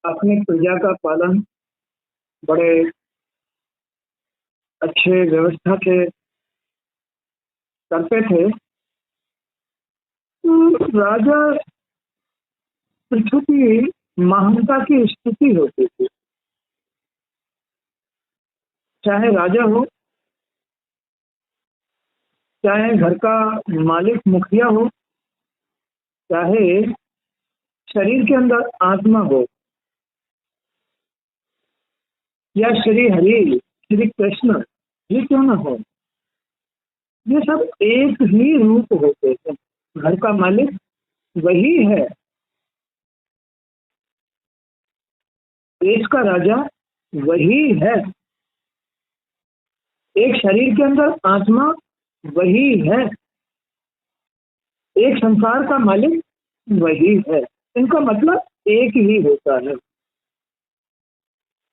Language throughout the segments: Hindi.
अपनी प्रजा का पालन बड़े अच्छे व्यवस्था से करते थे। तो राजा पृथ्वी की महानता की स्थिति होती थी, चाहे राजा हो, चाहे घर का मालिक मुखिया हो, चाहे शरीर के अंदर आत्मा हो, या श्री हरि श्री कृष्ण ये क्यों ना हो, ये सब एक ही रूप होते हैं। घर का मालिक वही है, देश का राजा वही है, एक शरीर के अंदर आत्मा वही है, एक संसार का मालिक वही है। इनका मतलब एक ही होता है।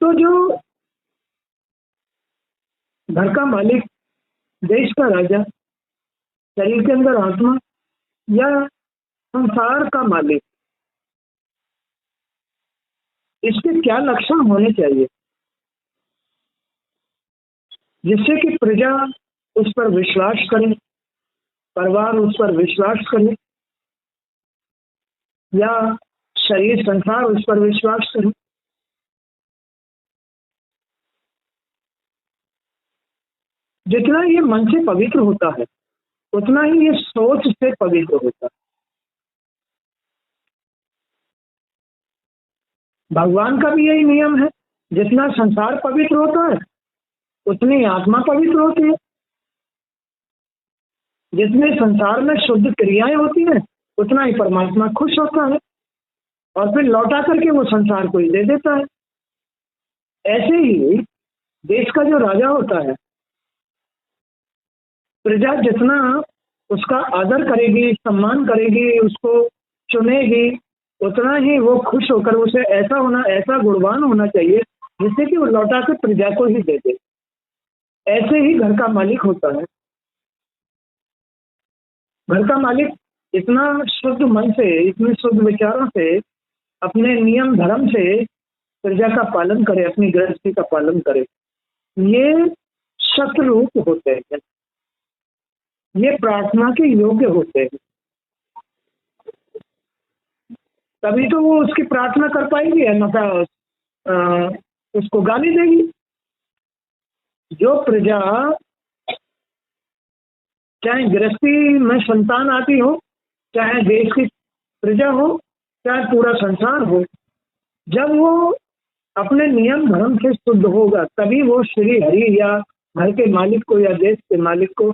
तो जो घर का मालिक, देश का राजा, शरीर के अंदर आत्मा या संसार का मालिक, इसके क्या लक्षण होने चाहिए जिससे कि प्रजा उस पर विश्वास करे, परिवार उस पर विश्वास करे, या शरीर संसार उस पर विश्वास करे। जितना ये मन से पवित्र होता है उतना ही ये सोच से पवित्र होता है। भगवान का भी यही नियम है, जितना संसार पवित्र होता है उतनी आत्मा पवित्र होती है। जितने संसार में शुद्ध क्रियाएं होती हैं उतना ही परमात्मा खुश होता है और फिर लौटा करके वो संसार को ही दे देता है। ऐसे ही देश का जो राजा होता है, प्रजा जितना उसका आदर करेगी, सम्मान करेगी, उसको चुनेगी, उतना ही वो खुश होकर उसे ऐसा गुणवान होना चाहिए जिससे कि वो लौटा के प्रजा को ही दे दे। ऐसे ही घर का मालिक होता है। घर का मालिक इतना शुद्ध मन से, इतने शुद्ध विचारों से, अपने नियम धर्म से प्रजा का पालन करे, अपनी गृहस्थी का पालन करे, ये सतरूप होते हैं, ये प्रार्थना के योग्य होते हैं। तभी तो वो उसकी प्रार्थना कर पाएगी, अन्यथा उसको गाली देगी। जो प्रजा, चाहे गृहस्थी में संतान आती हो, चाहे देश की प्रजा हो, चाहे पूरा संसार हो, जब वो अपने नियम धर्म से शुद्ध होगा तभी वो श्री हरि या घर के मालिक को या देश के मालिक को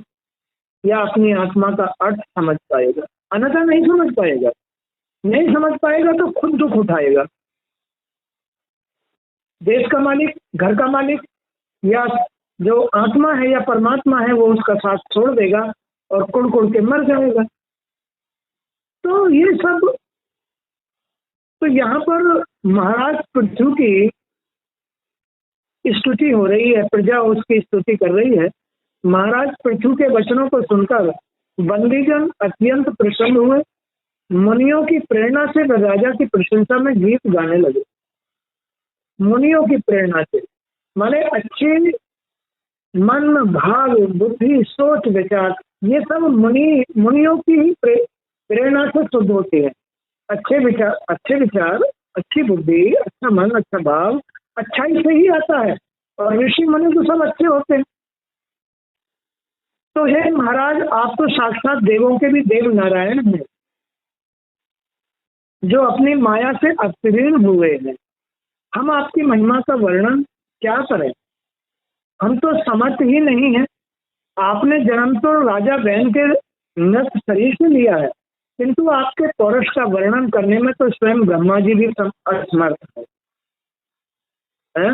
या अपनी आत्मा का अर्थ समझ पाएगा, अन्यथा नहीं समझ पाएगा। नहीं समझ पाएगा तो खुद दुख उठाएगा। देश का मालिक, घर का मालिक या जो आत्मा है या परमात्मा है वो उसका साथ छोड़ देगा और कुड़ कुड़ के मर जाएगा। तो ये सब, तो यहाँ पर महाराज पृथ्वी की स्तुति हो रही है, प्रजा उसकी स्तुति कर रही है। महाराज पृथ्वी के वचनों को सुनकर बंदीजन अत्यंत प्रसन्न हुए। मुनियों की प्रेरणा से वे राजा की प्रशंसा में गीत गाने लगे। मुनियों की प्रेरणा से माने अच्छे मन, भाव, बुद्धि, सोच, विचार, ये सब मुनियों की ही प्रेरणा से शुद्ध होती है। अच्छे विचार, अच्छी बुद्धि, अच्छा मन, अच्छा भाव अच्छाई से ही आता है और ऋषि मुनि तो सब अच्छे होते हैं। तो हे महाराज, आप तो साक्षात देवों के भी देव नारायण हैं जो अपनी माया से अवतीर्ण हुए हैं। हम आपकी महिमा का वर्णन क्या करें, हम तो समर्थ ही नहीं है। आपने जन्म तो राजा बहन के नष्ट शरीर से लिया है, किंतु आपके पौरुष का वर्णन करने में तो स्वयं ब्रह्मा जी भी असमर्थ है।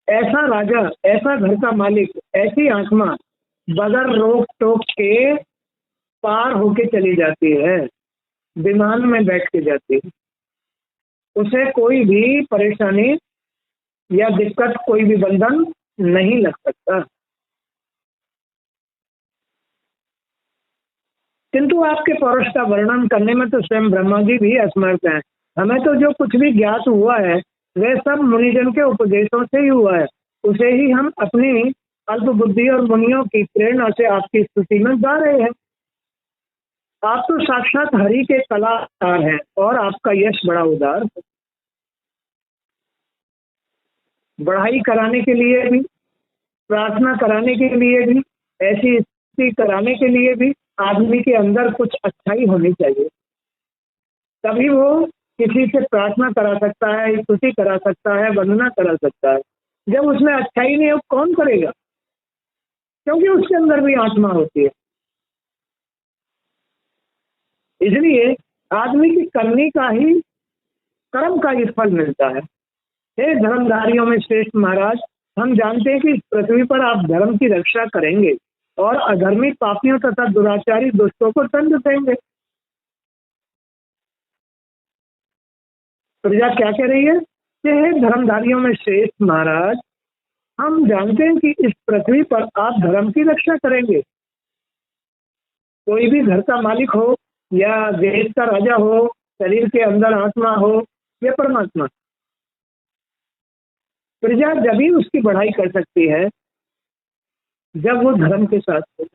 ऐसा राजा, ऐसा घर का मालिक, ऐसी आत्मा बगैर रोक टोक के पार होके चली जाती है, विमान में बैठ के जाती है। उसे कोई भी परेशानी या दिक्कत, कोई भी बंधन नहीं लग सकता। किंतु आपके पौरुष का वर्णन करने में तो स्वयं ब्रह्मा जी भी असमर्थ हैं। हमें तो जो कुछ भी ज्ञात हुआ है वह सब मुनिजन के उपदेशों से ही हुआ है, उसे ही हम अपनी अल्प बुद्धि और मुनियों की प्रेरणा से आपकी स्तुति में गा रहे हैं। आप तो साक्षात हरि के कलाकार हैं और आपका यश बड़ा उदार है। बढ़ाई कराने के लिए भी, प्रार्थना कराने के लिए भी, ऐसी स्तुति कराने के लिए भी आदमी के अंदर कुछ अच्छाई होनी चाहिए, तभी वो किसी से प्रार्थना करा सकता है, स्तुति करा सकता है, वंदना करा सकता है। जब उसमें अच्छाई नहीं हो कौन करेगा, क्योंकि उसके अंदर भी आत्मा होती है। इसलिए आदमी की करनी का ही, कर्म का ही फल मिलता है। हे धर्मधारियों में श्रेष्ठ महाराज, हम जानते हैं कि इस पृथ्वी पर आप धर्म की रक्षा करेंगे और अधर्मी पापियों तथा दुराचारी दुष्टों को दंड देंगे। प्रजा क्या कह रही है कि हे धर्मधारियों में श्रेष्ठ महाराज, हम जानते हैं कि इस पृथ्वी पर आप धर्म की रक्षा करेंगे। कोई भी घर का मालिक हो या देश का राजा हो, शरीर के अंदर आत्मा हो या परमात्मा, प्रजा जब ही उसकी बढ़ाई कर सकती है जब वो धर्म के साथ हो।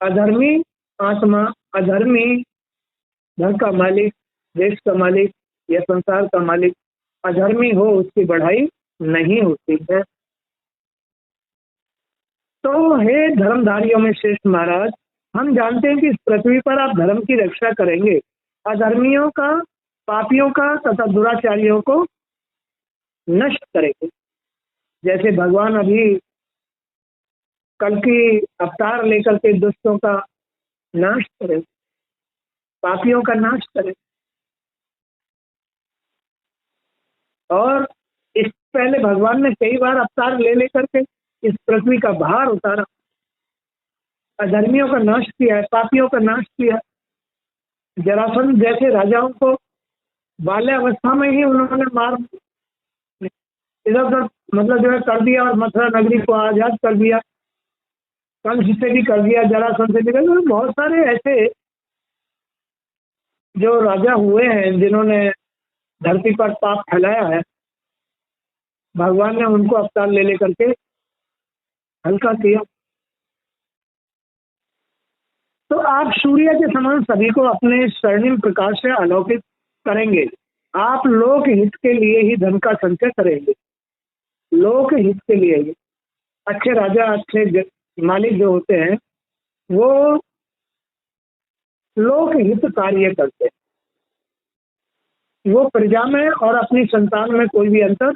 अधर्मी आत्मा, अधर्मी घर का मालिक, देश का मालिक या संसार का मालिक, अधर्मी हो, उसकी बढ़ाई नहीं होती है। तो हे धर्मधारियों में श्रेष्ठ महाराज, हम जानते हैं कि इस पृथ्वी पर आप धर्म की रक्षा करेंगे, अधर्मियों का, पापियों का तथा दुराचारियों को नष्ट करेंगे। जैसे भगवान अभी कल की अवतार लेकर के दुष्टों का नाश करें, पापियों का नाश करें। और इस पहले भगवान ने कई बार अवतार ले लेकर के इस पृथ्वी का भार उतारा, अधर्मियों का नाश किया है, पापियों का नाश किया। जरासंध जैसे राजाओं को बाल्यावस्था में ही उन्होंने मार इधर उधर मतलब जो है कर दिया और मथुरा नगरी को आजाद कर दिया, कंस से भी कर दिया, जरासंध से भी कर दिया। बहुत सारे ऐसे जो राजा हुए हैं जिन्होंने धरती पर पाप फैलाया है, भगवान ने उनको अवतार ले लेकर के हल्का किया। तो आप सूर्य के समान सभी को अपने स्वर्णिम प्रकाश से आलोकित करेंगे। आप लोक हित के लिए ही धन का संचय करेंगे, लोक हित के लिए ही। अच्छे राजा, अच्छे मालिक जो होते हैं वो लोक हित कार्य करते हैं, वो प्रजा में और अपनी संतान में कोई भी अंतर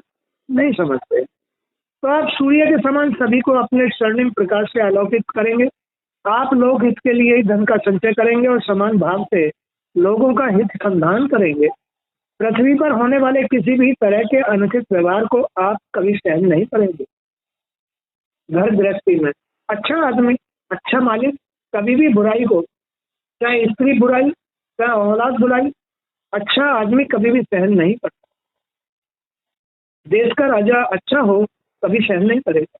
नहीं समझते। तो आप सूर्य के समान सभी को अपने स्वर्णिम प्रकाश से आलोकित करेंगे। आप लोग हित के लिए ही धन का संचय करेंगे और समान भाव से लोगों का हित संधान करेंगे। पृथ्वी पर होने वाले किसी भी तरह के अनुचित व्यवहार को आप कभी सहन नहीं करेंगे। घर गृहस्थी में अच्छा आदमी, अच्छा मालिक कभी भी बुराई को, चाहे स्त्री बुराई, चाहे औलाद बुराई, अच्छा आदमी कभी भी सहन नहीं करता। देश का राजा अच्छा हो कभी सहन नहीं करेगा।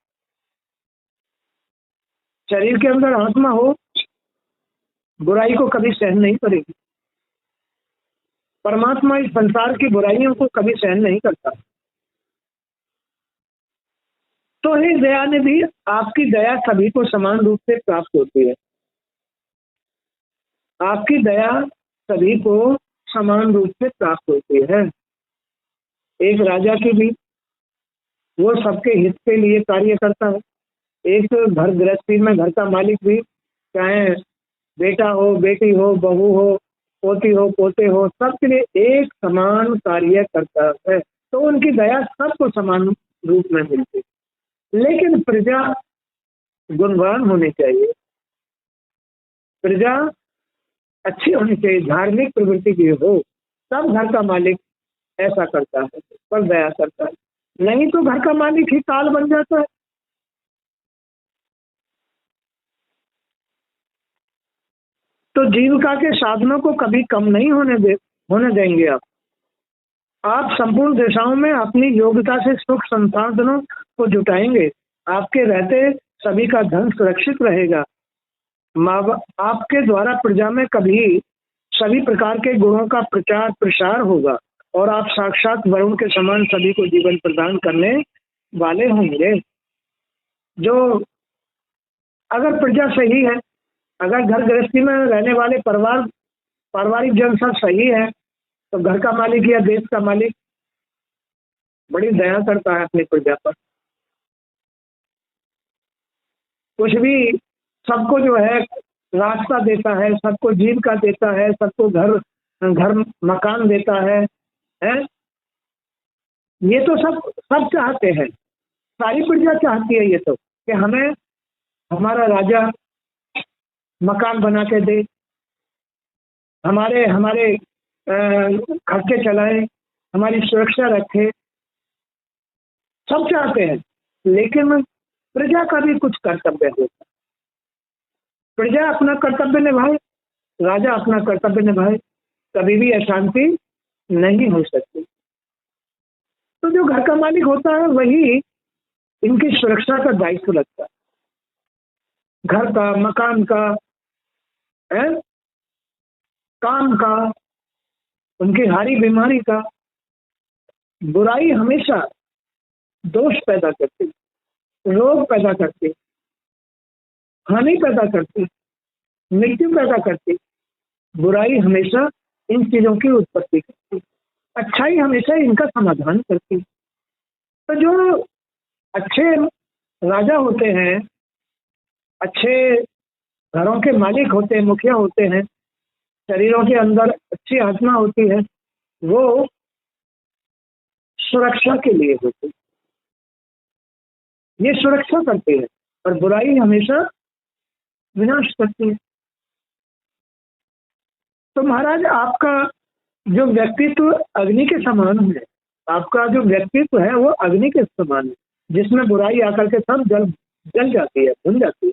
शरीर के अंदर आत्मा हो, बुराई को कभी सहन नहीं करेगी। परमात्मा इस संसार की बुराइयों को कभी सहन नहीं करता। तो हे दयानिधि, आपकी दया सभी को समान रूप से प्राप्त होती है। आपकी दया सभी को समान रूप से प्राप्त होती है। एक राजा की भी, वो सबके हित के लिए कार्य करता है। एक घर गृहस्थी में घर का मालिक भी, चाहे बेटा हो, बेटी हो, बहू हो, पोती हो, पोते हो, सबके लिए एक समान कार्य करता है। तो उनकी दया सबको समान रूप में मिलती है। लेकिन प्रजा गुणवान होनी चाहिए, प्रजा अच्छी होनी चाहिए, धार्मिक प्रवृत्ति की हो, तब घर का मालिक ऐसा करता है, पर दया करता है। नहीं तो घर का मालिक ही काल बन जाता है। तो जीविका के साधनों को कभी कम नहीं होने देंगे आप संपूर्ण दिशाओं में अपनी योग्यता से सुख संसाधनों को जुटाएंगे। आपके रहते सभी का धन सुरक्षित रहेगा। आपके द्वारा प्रजा में कभी सभी प्रकार के गुणों का प्रचार प्रसार होगा और आप साक्षात वरुण के समान सभी को जीवन प्रदान करने वाले होंगे। जो अगर प्रजा सही है, अगर घर गृहस्थी में रहने वाले पारिवारिक जन सब सही है, तो घर का मालिक या देश का मालिक बड़ी दया करता है अपनी प्रजा पर। कुछ भी सबको जो है रास्ता देता है, सबको जीविका देता है, सबको घर घर मकान देता है? ये तो सब चाहते हैं, सारी प्रजा चाहती है ये तो, कि हमें हमारा राजा मकान बना के दे, हमारे हमारे खर्चे चलाए, हमारी सुरक्षा रखे, सब चाहते हैं। लेकिन प्रजा का भी कुछ कर्तव्य होता है, प्रजा अपना कर्तव्य निभाए, राजा अपना कर्तव्य निभाए, कभी भी अशांति नहीं हो सकती। तो जो घर का मालिक होता है वही इनकी सुरक्षा का दायित्व लगता है, घर का, मकान का, है काम का, उनकी हारी बीमारी का। बुराई हमेशा दोष पैदा करती, रोग पैदा करती, हानि पैदा करती, मृत्यु पैदा करती। बुराई हमेशा इन चीजों की उत्पत्ति करती, अच्छाई हमेशा इनका समाधान करती। तो जो अच्छे राजा होते हैं, अच्छे घरों के मालिक होते हैं, मुखिया होते हैं, शरीरों के अंदर अच्छी आत्मा होती है, वो सुरक्षा के लिए होती है, ये सुरक्षा करती है, और बुराई हमेशा विनाश करती है। तो महाराज आपका जो व्यक्तित्व अग्नि के समान है, आपका जो व्यक्तित्व है वो अग्नि के समान है, जिसमें बुराई आकर के सब जल जाती है, भुन जाती है।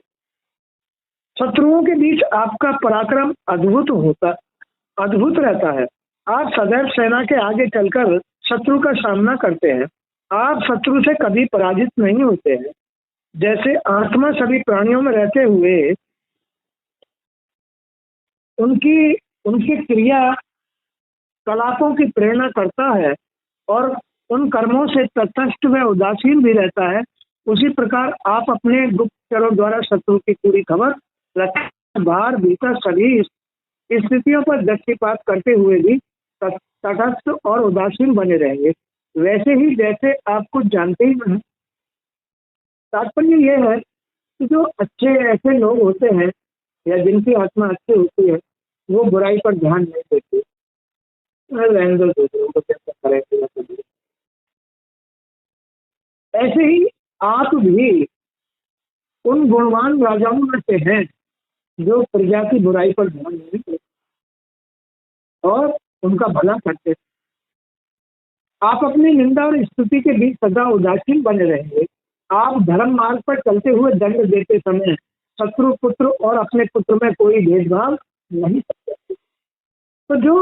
शत्रुओं के बीच आपका पराक्रम अद्भुत रहता है। आप सदैव सेना के आगे चलकर शत्रु का सामना करते हैं, आप शत्रु से कभी पराजित नहीं होते हैं। जैसे आत्मा सभी प्राणियों में रहते हुए उनकी क्रिया कलापों की प्रेरणा करता है और उन कर्मों से तटस्थ व उदासीन भी रहता है, उसी प्रकार आप अपने गुप्तचरों द्वारा शत्रु की पूरी खबर रखें, बाहर भीतर सभी स्थितियों पर दृष्टिपात करते हुए भी तटस्थ और उदासीन बने रहेंगे, वैसे ही जैसे आप कुछ जानते ही नहीं। तात्पर्य यह है कि जो अच्छे ऐसे लोग होते हैं या जिनकी आत्मा अच्छी होती है, वो बुराई पर ध्यान नहीं देते, रहने दो, दूसरों को कैसे करेंगे। ऐसे ही आप भी उन गुणवान राजाओं में से हैं जो प्रजा की बुराई पर ध्यान नहीं देते और उनका भला करते। आप अपनी निंदा और स्तुति के बीच सदा उदासीन बने रहेंगे। आप धर्म मार्ग पर चलते हुए दंड देते समय शत्रु पुत्र और अपने पुत्र में कोई भेदभाव नहीं करते। तो जो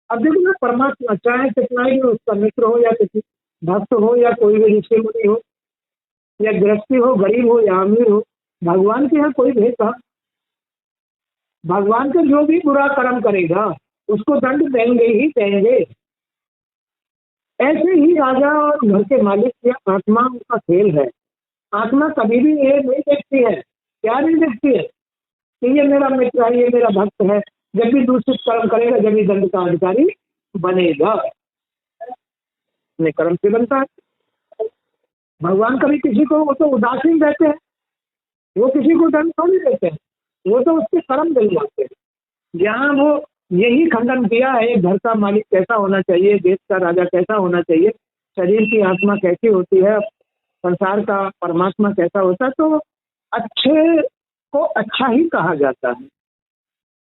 अब देखो ना, परमात्मा चाहे कितना ही उसका मित्र हो या किसी भक्त हो या कोई भी ऋषि मुनि हो या गृहस्थी हो, गरीब हो या अमीर हो, भगवान के यहाँ कोई भेदभाव। भगवान का जो भी बुरा कर्म करेगा उसको दंड देंगे ही देंगे। ऐसे ही राजा और घर के मालिक या आत्मा का खेल है। आत्मा कभी भी ये नहीं देखती है, क्या नहीं देखती है कि ये मेरा मित्र है, ये मेरा भक्त है। जब भी दूषित कर्म करेगा, जब भी दंड का अधिकारी बनेगा, अपने कर्म से बनता है। भगवान कभी किसी को, वो तो उदासीन रहते हैं, वो किसी को दंड थोड़ी देते हैं, वो तो उसके कर्म मिल जाते हैं। जहाँ वो यही खंडन किया है घर का मालिक कैसा होना चाहिए, देश का राजा कैसा होना चाहिए, शरीर की आत्मा कैसी होती है, संसार का परमात्मा कैसा होता है, तो अच्छे को अच्छा ही कहा जाता है।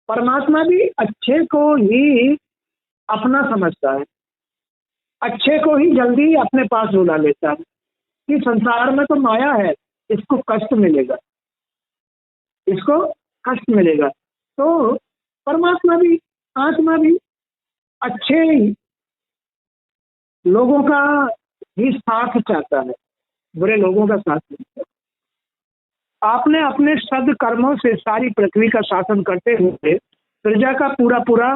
परमात्मा भी अच्छे को ही अपना समझता है, अच्छे को ही जल्दी अपने पास बुला लेता है कि संसार में तो माया है, इसको कष्ट मिलेगा, इसको कष्ट मिलेगा। तो परमात्मा भी, आत्मा भी अच्छे लोगों का ही साथ चाहता है, बुरे लोगों का साथ नहीं चाहता। आपने अपने सद्कर्मों से सारी पृथ्वी का शासन करते हुए प्रजा का पूरा पूरा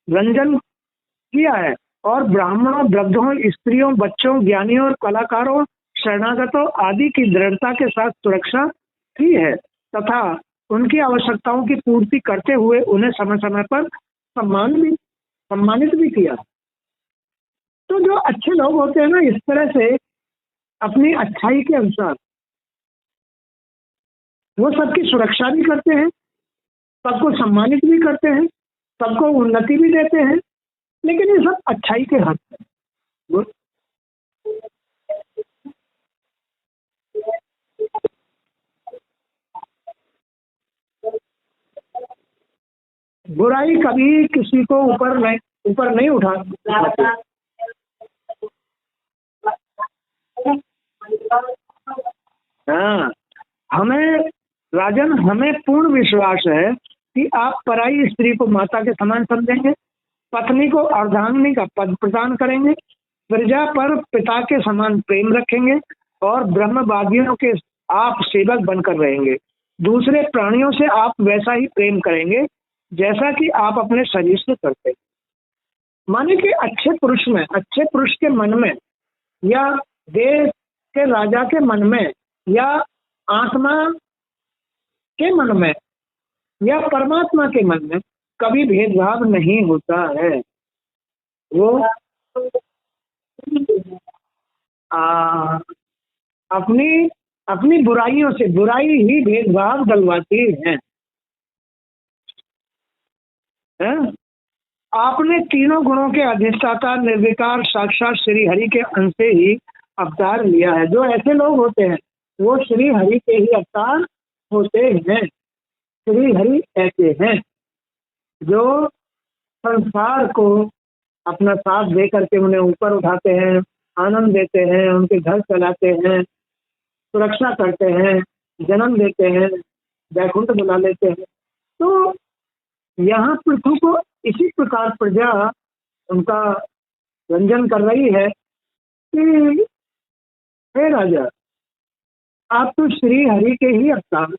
रंजन किया है और ब्राह्मणों, वृद्धों, स्त्रियों, बच्चों, ज्ञानियों और कलाकारों, शरणागतों आदि की दृढ़ता के साथ सुरक्षा की है तथा उनकी आवश्यकताओं की पूर्ति करते हुए उन्हें समय समय पर सम्मानित भी किया। तो जो अच्छे लोग होते हैं ना, इस तरह से अपनी अच्छाई के अनुसार वो सबकी सुरक्षा भी करते हैं, सबको सम्मानित भी करते हैं, सबको उन्नति भी देते हैं, लेकिन ये सब अच्छाई के हद है। बुराई कभी किसी को ऊपर नहीं उठाते। हाँ, हमें राजन, हमें पूर्ण विश्वास है कि आप पराई स्त्री को माता के समान समझेंगे, पत्नी को अर्धांगिनी का पद प्रदान करेंगे, प्रजा पर पिता के समान प्रेम रखेंगे और ब्रह्मवादियों के आप सेवक बनकर रहेंगे। दूसरे प्राणियों से आप वैसा ही प्रेम करेंगे जैसा कि आप अपने शरीर से करते हैं। माने कि अच्छे पुरुष के मन में या देश के राजा के मन में या आत्मा के मन में या परमात्मा के मन में कभी भेदभाव नहीं होता है। वो अपनी अपनी बुराइयों से बुराई ही भेदभाव डलवाती है। आपने तीनों गुणों के अधिष्ठाता निर्विकार साक्षात श्री हरि के अंश से ही अवतार लिया है। जो ऐसे लोग होते हैं वो श्री हरि के ही अवतार होते हैं। श्री हरि ऐसे हैं जो संसार को अपना साथ दे करके उन्हें ऊपर उठाते हैं, आनंद देते हैं, उनके घर चलाते हैं, सुरक्षा करते हैं, जन्म देते हैं, वैकुंठ बुला लेते हैं। तो यहाँ पृथ्वी को इसी प्रकार प्रजा उनका रंजन कर रही है कि हे राजा, आप तो श्री हरि के ही अवतार।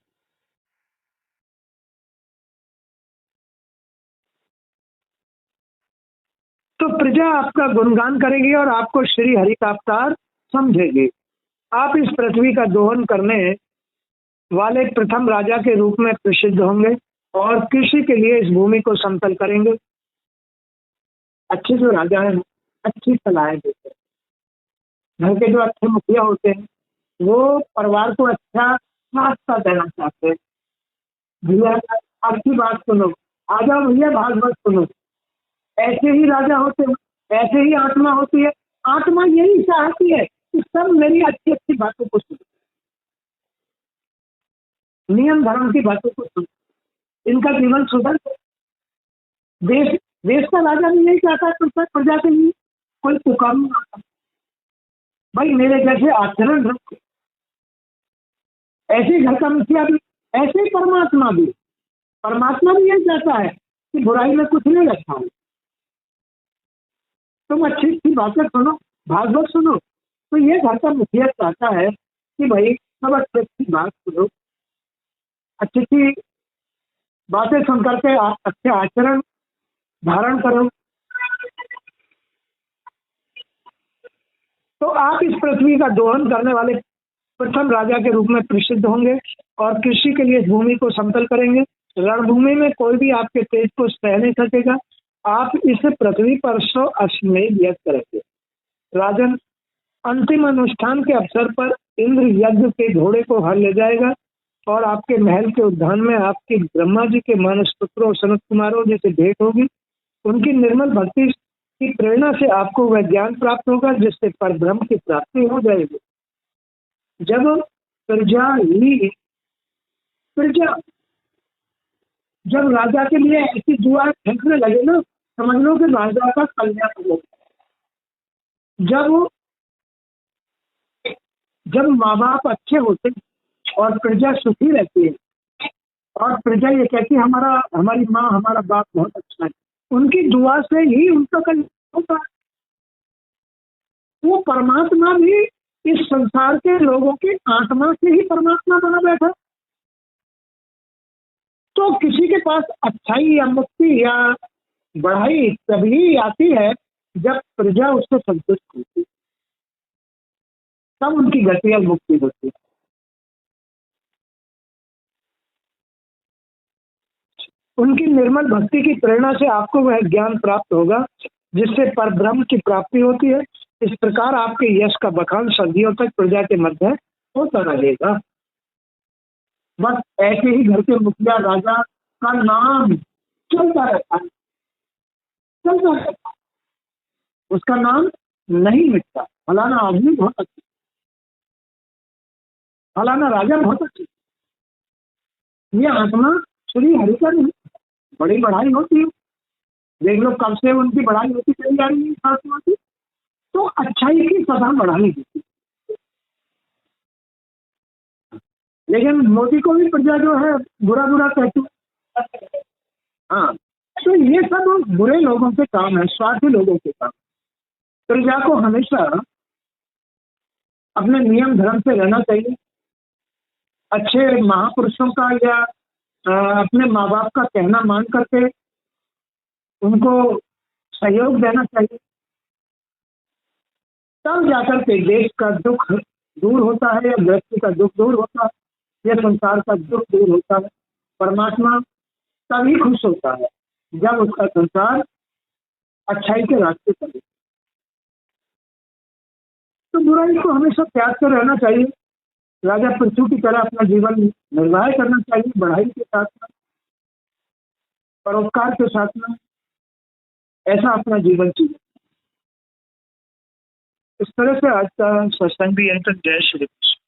तो प्रजा आपका गुणगान करेगी और आपको श्री हरि का अवतार समझेगी। आप इस पृथ्वी का दोहन करने वाले प्रथम राजा के रूप में प्रसिद्ध होंगे और कृषि के लिए इस भूमि को समतल करेंगे। अच्छे जो राजा हैं अच्छी सलाह देते हैं। घर के जो अच्छे मुखिया होते हैं वो परिवार को अच्छा रास्ता देना चाहते हैं। भैया अच्छी बात सुनो, आ जाओ भैया भागवत सुनो। ऐसे ही राजा होते हैं, ऐसे ही आत्मा होती है। आत्मा यही चाहती है कि सब मेरी अच्छी अच्छी बातों को सुनो, नियम धर्म की बातों को सुनो, इनका जीवन सुधर। देश देश का राजा भी यही चाहता है प्रजा के लिए कोई पुकार नहीं आता, भाई मेरे जैसे आचरण रखो। ऐसे घर का मुखिया भी, ऐसे ही परमात्मा भी यही चाहता है कि बुराई में कुछ नहीं रखा है। तुम अच्छी अच्छी बातें सुनो, भागवत सुनो। तो ये घर का मुखिया चाहता है कि भाई सब अच्छी अच्छी बात सुनो, अच्छी अच्छी बातें सुन करके आप अच्छे आचरण धारण करो। तो आप इस पृथ्वी का दोहन करने वाले प्रथम राजा के रूप में प्रसिद्ध होंगे और कृषि के लिए इस भूमि को समतल करेंगे। रणभूमि में कोई भी आपके तेज को सह नहीं सकेगा। आप इस पृथ्वी पर 100 अश्वमेध यज्ञ करेंगे। राजन, अंतिम अनुष्ठान के अवसर पर इंद्र यज्ञ के घोड़े को हर ले जाएगा और आपके महल के उद्यान में आपकी ब्रह्मा जी के मानस पुत्रों सनत कुमारों जैसे भेंट होगी। उनकी निर्मल भक्ति की प्रेरणा से आपको वह ज्ञान प्राप्त होगा जिससे परब्रह्म की प्राप्ति हो जाएगी। जब प्रजा जब राजा के लिए ऐसी दुआ फेंकने लगे ना, समझ लो कि राजा का कल्याण हो। जब माँ बाप अच्छे होते और प्रजा सुखी रहती है और प्रजा ये कहती है हमारी माँ हमारा बाप बहुत अच्छा है, उनकी दुआ से ही उनका कल्याण होता है। वो परमात्मा भी इस संसार के लोगों की आत्मा से ही परमात्मा बना बैठा। तो किसी के पास अच्छाई या मुक्ति या बढ़ाई तभी आती है जब प्रजा उससे संतुष्ट होती है, तब उनकी गति और मुक्ति होती है। उनकी निर्मल भक्ति की प्रेरणा से आपको वह ज्ञान प्राप्त होगा जिससे परब्रह्म की प्राप्ति होती है। इस प्रकार आपके यश का बखान सदियों तक प्रजा के मध्य होता रहेगा। बस ऐसे ही घर के मुखिया राजा का नाम चलता रहता है, चलता रहता है, उसका नाम नहीं मिटता। फलाना आदमी बहुत अच्छा, फलाना राजा बहुत अच्छा, ये आत्मा श्री हरि का नहीं। बड़ी बढ़ाई होती है, देख लो कब से उनकी बढ़ाई होती चली जा रही है इस आत्मा की। तो अच्छाई की सदा बढ़ानी होती है। लेकिन मोदी को भी प्रजा जो है बुरा बुरा कहती है। हाँ, तो ये सब बुरे लोगों के काम है, स्वार्थी लोगों के काम। प्रजा को हमेशा अपने नियम धर्म से रहना चाहिए, अच्छे महापुरुषों का या अपने माँ बाप का कहना मान करके उनको सहयोग देना चाहिए। तब जाकर के देश का दुख दूर होता है, या व्यक्ति का दुख दूर होता है, या संसार का दुख दूर होता है। परमात्मा तभी खुश होता है जब उसका संसार अच्छाई के रास्ते पर। तो बुराई को हमेशा त्याग कर रहना चाहिए, राजा पृथ्वी की तरह अपना जीवन निर्वाह करना चाहिए, बढ़ाई के साथ में, परोपकार के साथ में, ऐसा अपना जीवन चाहिए। इस तरह से आज का सत्संग भी अंत। जय श्री कृष्ण।